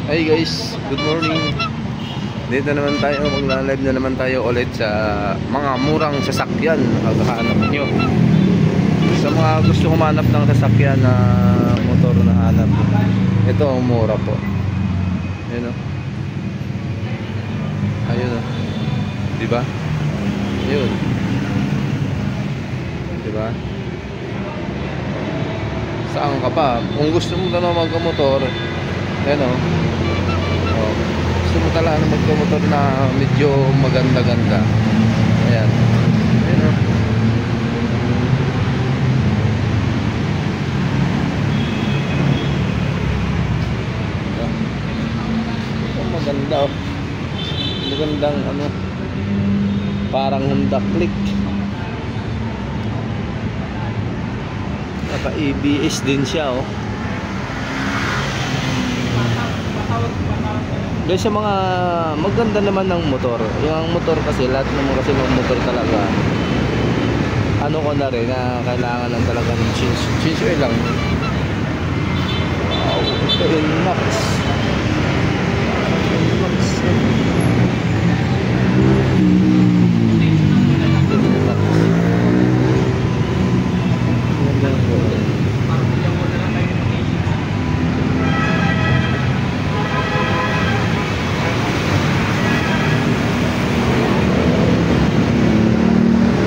Hey guys, good morning. Dito naman tayo, magla-live na naman tayo ulit sa mga murang sasakyan na kakahanap nyo. Sa mga gusto kumanap ng sasakyan na motor na hanap, ito ang mura po. Ayun o. Ayun o. Diba? Ayun. Diba? Saan ka pa? Kung gusto mo na magkamotor, ayun o. Oh, gusto mo talaga na magkamotor na medyo maganda-ganda. Ayan. Ayan o. Maganda o. Magandang ano, parang Honda Click. Naka ABS din siya o. Guys, sa mga maganda naman ng motor, yung motor kasi, lahat naman kasi ng motor talaga, ano ko na rin, na kailangan lang talaga ng change oil lang. Wow, ito yung Max.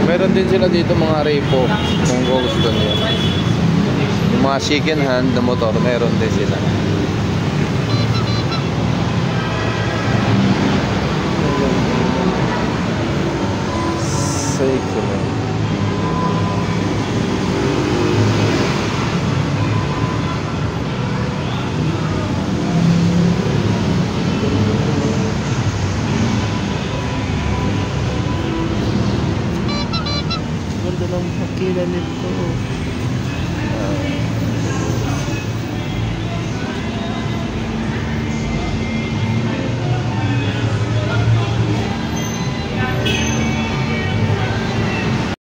Meron din sila dito mga repo kung gusto niyo. Yung mga second hand na motor, meron din sila. Second hand. Ganda ng makina nito.